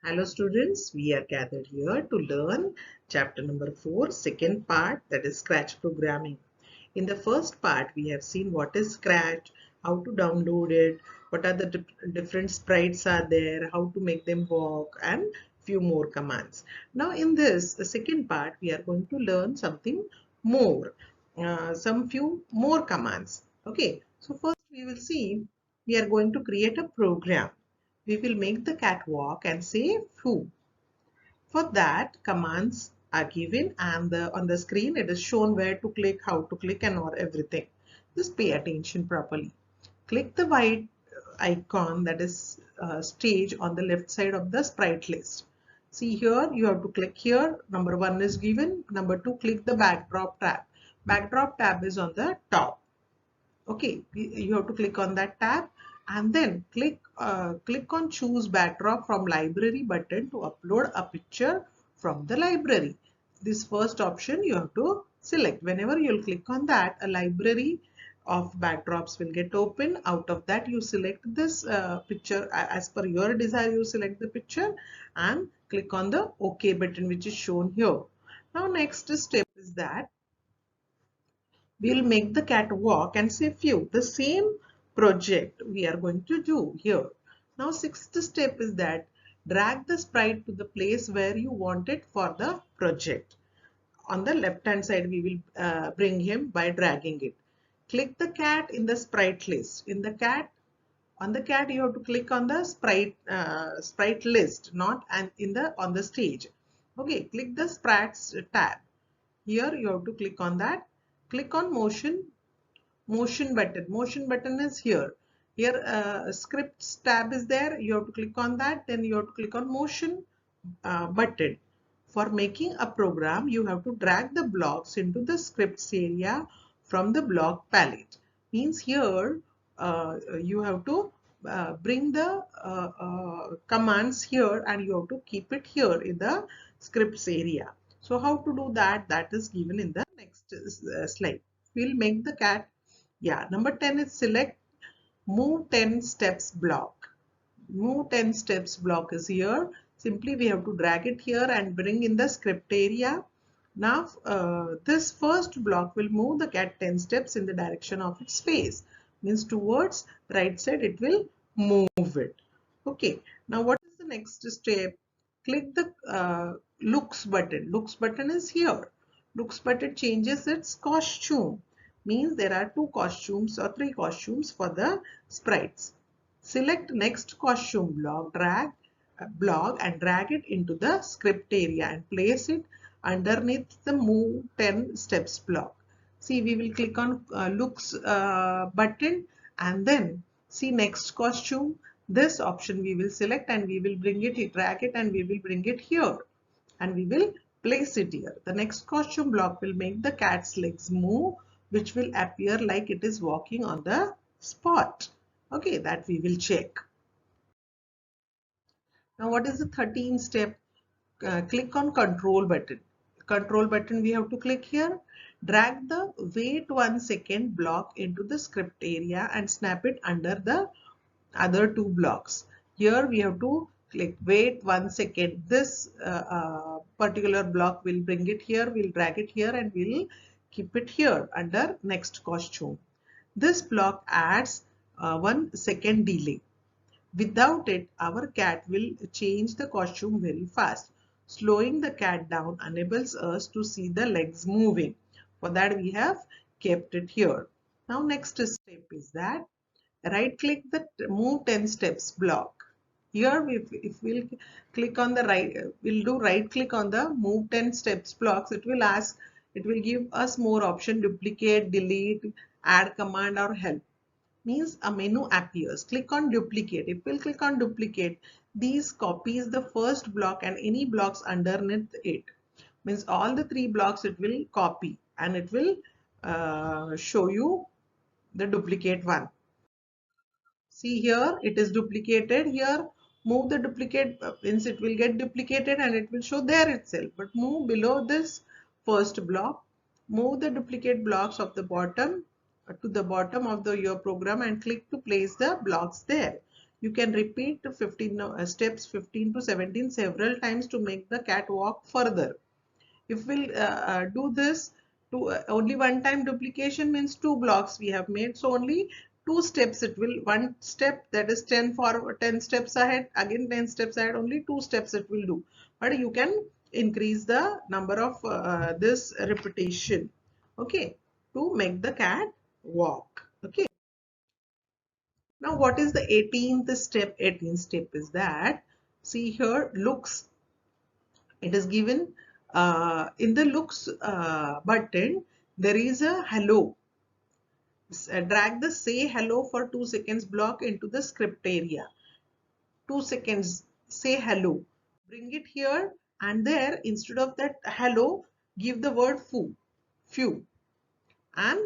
Hello students, we are gathered here to learn chapter number 4, second part, that is Scratch programming. In the first part, we have seen what is Scratch, how to download it, what are the different sprites are there, how to make them walk, and few more commands. Now in this, the second part, we are going to learn something more, some few more commands. Okay, so first we will see, we are going to create a program. We will make the cat walk and say foo. For that, commands are given and on the screen it is shown where to click, how to click and or everything. Just pay attention properly. Click the white icon, that is stage, on the left side of the sprite list. See here, you have to click here. Number 1 is given. Number 2, click the backdrop tab. Backdrop tab is on the top. Okay, you have to click on that tab and then click on choose backdrop from library button to upload a picture from the library. This first option you have to select. Whenever you'll click on that, a library of backdrops will get open. Out of that, you select this picture as per your desire. You select the picture and click on the OK button, which is shown here. Now next step is that we'll make the cat walk and say few. The same project we are going to do here. Now sixth step is that drag the sprite to the place where you want it for the project. On the left hand side we will bring him by dragging it. Click the cat in the sprite list. In the cat, on the cat you have to click on the sprite list, not and in the on the stage. Okay, click the sprites tab. Here you have to click on that. Click on motion button. Motion button is here. Here scripts tab is there. You have to click on that. Then you have to click on motion button. For making a program, you have to drag the blocks into the scripts area from the block palette. Means here you have to bring the commands here and you have to keep it here in the scripts area. So how to do that? That is given in the next slide. We'll make the cat. Yeah, number 10 is select move 10 steps block. Move 10 steps block is here. Simply we have to drag it here and bring in the script area. Now this first block will move the cat 10 steps in the direction of its face. Means towards right side it will move it. Okay. Now what is the next step? Click the looks button. Looks button is here. Looks button changes its costume. Means there are two costumes or three costumes for the sprites. Select next costume block and drag it into the script area and place it underneath the move 10 steps block. See, we will click on looks button and then see next costume. This option we will select and we will bring it, drag it and we will bring it here and we will place it here. The next costume block will make the cat's legs move, which will appear like it is walking on the spot. Okay, that we will check. Now what is the 13th step? Click on control button. Control button we have to click here. Drag the wait 1 second block into the script area and snap it under the other two blocks. Here we have to click wait 1 second. This particular block will bring it here. We'll drag it here and we'll keep it here under next costume. This block adds 1 second delay. Without it, our cat will change the costume very fast. Slowing the cat down enables us to see the legs moving. For that, we have kept it here. Now, next step is that right click the move 10 steps block. Here, if we'll click on the right, we'll do right click on the move 10 steps blocks. It will give us more option: duplicate, delete, add command, or help. Means a menu appears. Click on duplicate. If we'll click on duplicate, these copies the first block and any blocks underneath it. Means all the three blocks it will copy and it will show you the duplicate one. See here, it is duplicated. Here, move the duplicate, means it will get duplicated and it will show there itself. But move below this first block. Move the duplicate blocks of the bottom to the bottom of your program and click to place the blocks there. You can repeat 15 steps 15 to 17 several times to make the cat walk further. If we'll do this to only one time duplication means 2 blocks we have made, so only 2 steps it will, one step, that is 10 for 10 steps ahead, again 10 steps ahead, only 2 steps it will do. But you can increase the number of this repetition, okay, to make the cat walk. Okay, now what is the 18th step? 18th step is that, see here, looks. It is given in the looks button, there is a hello. Drag the say hello for 2 seconds block into the script area. 2 seconds, say hello. Bring it here, and there instead of that hello, give the word few, and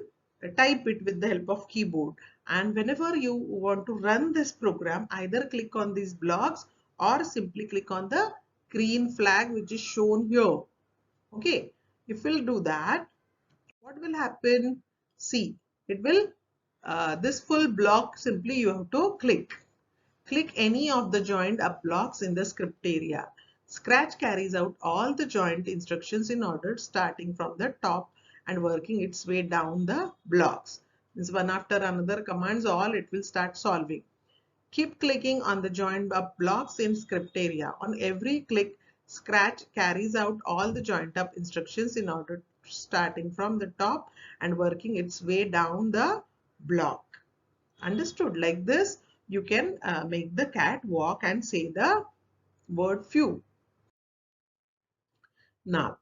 type it with the help of keyboard. And whenever you want to run this program, either click on these blocks or simply click on the green flag which is shown here. Okay, if we'll do that, what will happen? See, it will, this full block, simply you have to click any of the joined up blocks in the script area. Scratch carries out all the joint instructions in order, starting from the top and working its way down the blocks. This one after another commands, all it will start solving. Keep clicking on the joined up blocks in script area. On every click, Scratch carries out all the joined up instructions in order, starting from the top and working its way down the block. Understood? Like this, you can make the cat walk and say the word few. Now,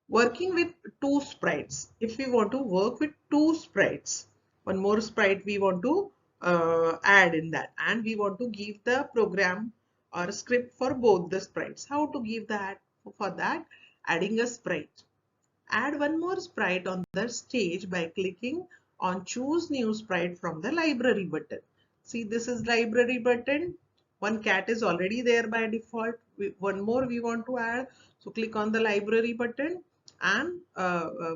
working with 2 sprites. If we want to work with 2 sprites, one more sprite we want to add in that, and we want to give the program or script for both the sprites. How to give that? For that, adding a sprite. Add one more sprite on the stage by clicking on choose new sprite from the library button. See, this is library button. One cat is already there by default. One more we want to add. So click on the library button, and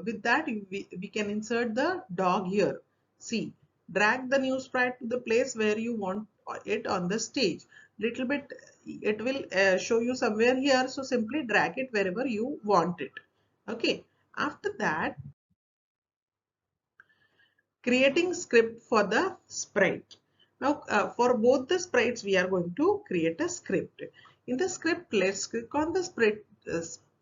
with that we can insert the dog here. See, drag the new sprite to the place where you want it on the stage. Little bit it will show you somewhere here. So simply drag it wherever you want it. Okay. After that, creating script for the sprite. Now, for both the sprites, we are going to create a script. In the script, let's click on the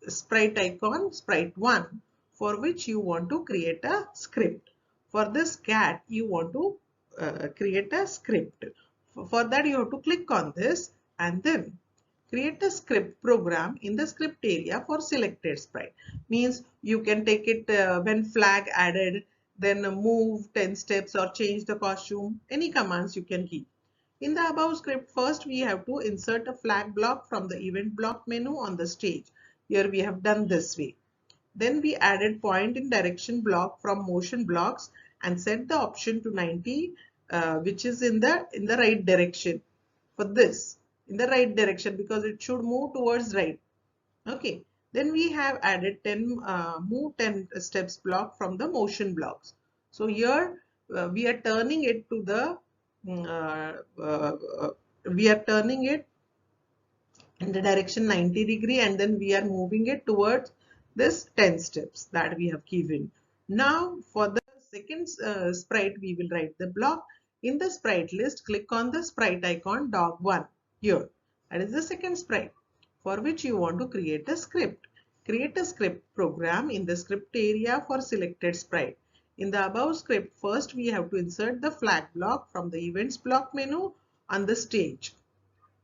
sprite icon, sprite 1, for which you want to create a script. For this cat, you want to create a script. For that, you have to click on this and then create a script program in the script area for selected sprite. Means you can take it when flag added, then move 10 steps or change the costume. Any commands you can keep. In the above script, first we have to insert a flag block from the event block menu on the stage. Here we have done this way. Then we added point in direction block from motion blocks and set the option to 90, which is in the right direction. For this, in the right direction, because it should move towards right. Okay. Then we have added 10 move 10 steps block from the motion blocks. So here we are turning it to the we are turning it in the direction 90 degree, and then we are moving it towards this 10 steps that we have given. Now for the second sprite, we will write the block. In the sprite list, click on the sprite icon dog 1 here. That is the second sprite for which you want to create a script. Create a script program in the script area for selected sprite. In the above script, first we have to insert the flag block from the events block menu on the stage.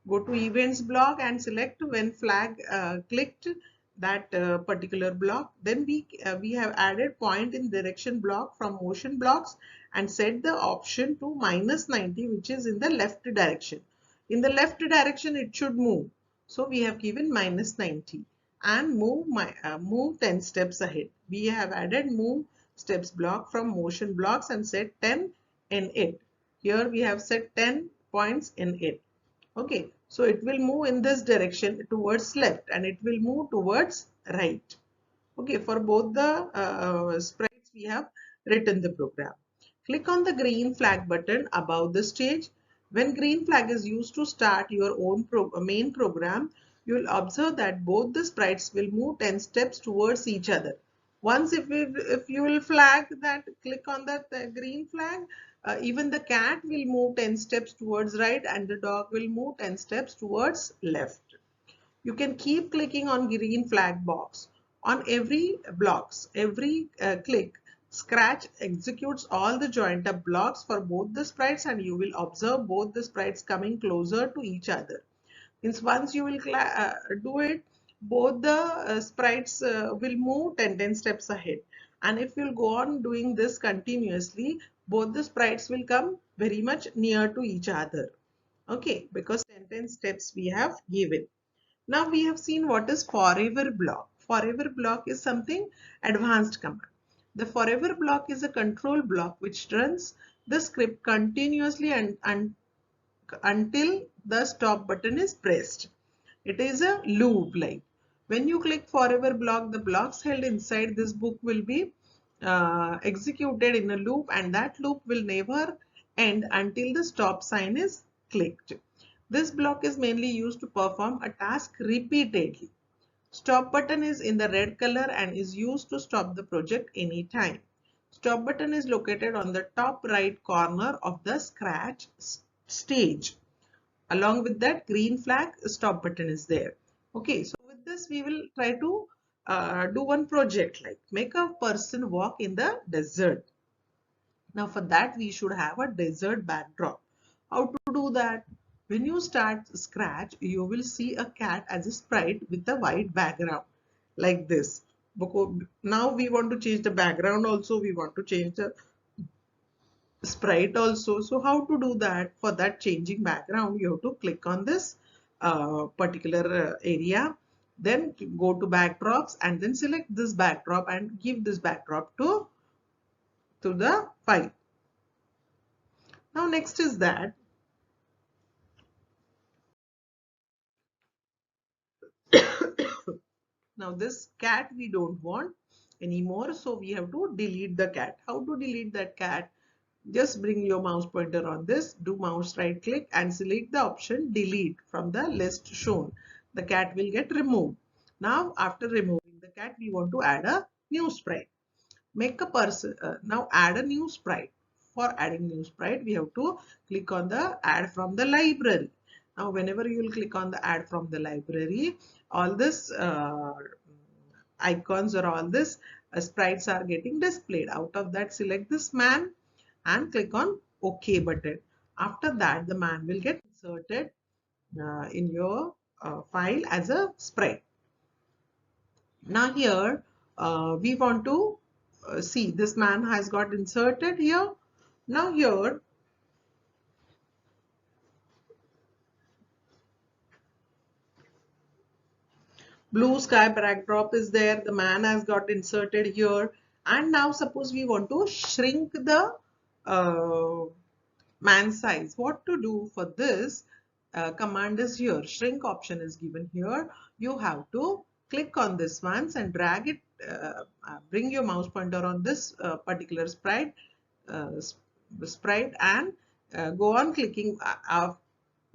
Go to events block and select when flag clicked that particular block. Then we have added point in direction block from motion blocks and set the option to -90, which is in the left direction. In the left direction it should move, so we have given -90 and move 10 steps ahead. We have added move steps block from motion blocks and set 10 in it. Here we have set 10 points in it. Okay, so it will move in this direction towards left and it will move towards right. Okay, for both the sprites we have written the program. Click on the green flag button above the stage. When green flag is used to start your own main program, you will observe that both the sprites will move 10 steps towards each other. Once if you will flag that, click on that green flag, even the cat will move 10 steps towards right and the dog will move 10 steps towards left. You can keep clicking on green flag box. On every click, Scratch executes all the joint up blocks for both the sprites and you will observe both the sprites coming closer to each other. Means once you will do it, both the sprites will move 10 steps ahead. And if you'll go on doing this continuously, both the sprites will come very much near to each other. Okay, because 10 steps we have given. Now we have seen what is forever block. Forever block is something advanced command. The forever block is a control block which runs the script continuously until the stop button is pressed. It is a loop like. When you click forever block, the blocks held inside this book will be executed in a loop and that loop will never end until the stop sign is clicked. This block is mainly used to perform a task repeatedly. Stop button is in the red color and is used to stop the project anytime. Stop button is located on the top right corner of the Scratch stage. Along with that, green flag stop button is there. Okay, so with this we will try to do one project like make a person walk in the desert. Now for that we should have a desert backdrop. How to do that? When you start Scratch, you will see a cat as a sprite with a white background like this. Now we want to change the background also, we want to change the sprite also. So how to do that? For that changing background, you have to click on this particular area, then go to backdrops and then select this backdrop and give this backdrop to the file. Now next is that now this cat we don't want anymore, so we have to delete the cat. How to delete that cat? Just bring your mouse pointer on this, do mouse right click and select the option delete from the list shown. The cat will get removed. Now after removing the cat, we want to add a new sprite. Make a person, now add a new sprite. For adding new sprite, we have to click on the add from the library. Now whenever you will click on the add from the library, all this icons or all this sprites are getting displayed. Out of that, select this man and click on OK button. After that, the man will get inserted in your file as a sprite. Now here we want to see this man has got inserted here. Now here blue sky backdrop is there, the man has got inserted here, and now suppose we want to shrink the man size. What to do for this? Command is here, shrink option is given here. You have to click on this once and drag it, bring your mouse pointer on this particular uh, sprite and go on clicking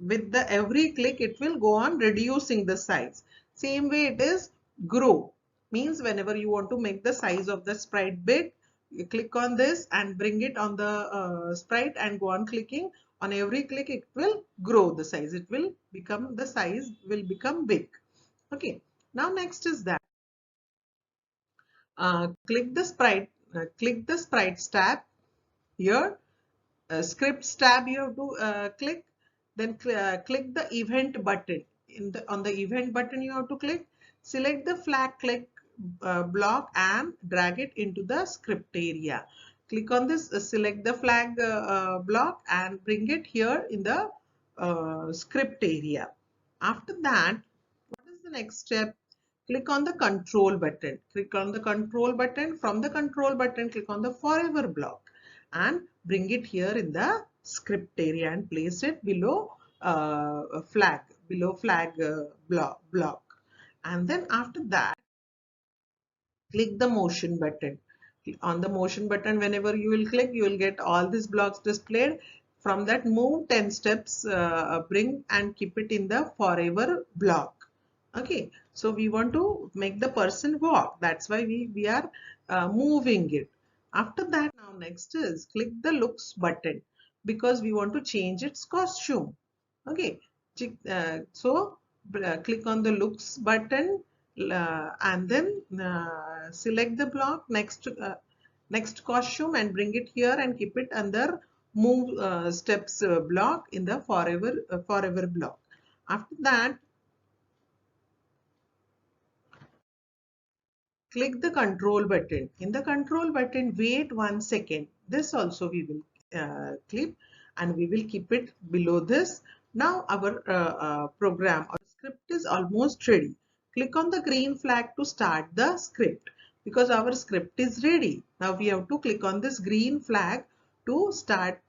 with the every click it will go on reducing the size. Same way it is grow, means whenever you want to make the size of the sprite big, you click on this and bring it on the sprite and go on clicking. On every click it will grow the size, it will become, the size will become big. Okay, now next is that click the sprites tab here. Scripts tab you have to click, then click the event button. On the event button you have to click, select the flag click block and drag it into the script area. Click on this, select the flag block and bring it here in the script area. After that, what is the next step? Click on the control button. Click on the control button. From the control button, click on the forever block and bring it here in the script area and place it below flag block. And then after that, click the motion button. On the motion button, whenever you will click, you will get all these blocks displayed. from that move 10 steps, bring and keep it in the forever block. Okay, so we want to make the person walk. That's why we are moving it. After that, now next is click the looks button because we want to change its costume. Okay, so click on the looks button and then select the block next costume and bring it here and keep it under move steps block in the forever block. After that, click the control button. In the control button, wait 1 second. This also we will clip and we will keep it below this. Now our program or script is almost ready. Click on the green flag to start the script because our script is ready. Now we have to click on this green flag to start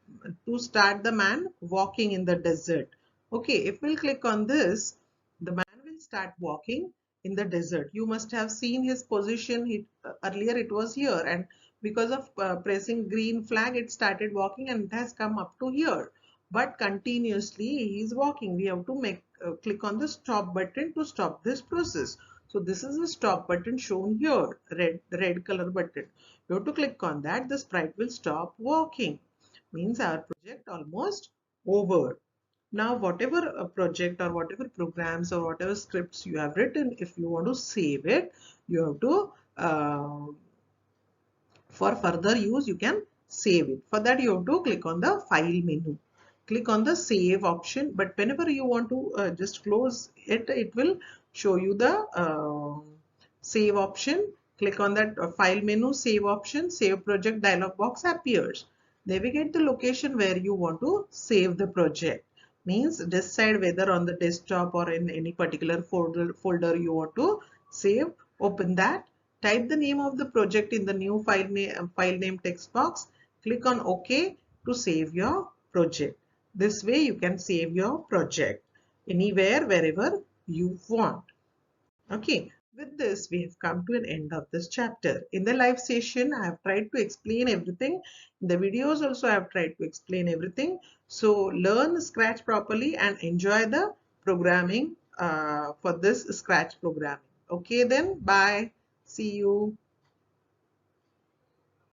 the man walking in the desert. Okay, if we'll click on this, the man will start walking in the desert. You must have seen his position. Earlier it was here, and because of pressing green flag, it started walking and it has come up to here. But continuously he is walking. We have to click on the stop button to stop this process. So this is the stop button shown here, red color button. You have to click on that. The sprite will stop walking. Means our project almost over. Now, whatever project or whatever programs or whatever scripts you have written, if you want to save it, you have to, for further use, you can save it. For that, you have to click on the file menu. Click on the save option, but whenever you want to just close it, it will show you the save option. Click on that file menu, save option, save project dialog box appears. Navigate the location where you want to save the project. Means decide whether on the desktop or in any particular folder you want to save. Open that. Type the name of the project in the new file name text box. Click on OK to save your project. This way you can save your project anywhere, wherever you want. Okay, with this we have come to an end of this chapter. In the live session, I have tried to explain everything. In the videos also I have tried to explain everything. So learn Scratch properly and enjoy the programming for this Scratch programming. Okay then, bye. See you.